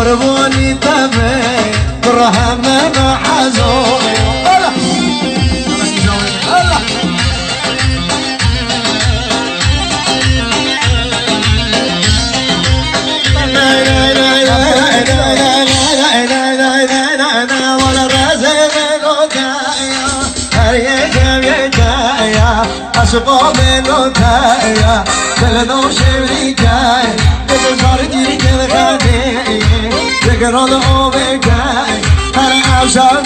دربوني تبي برهم بحزوني أسباب الوكاية كل شريكاي كل صارتي كل غادي تقرأ الأوبكاي أنا أوصل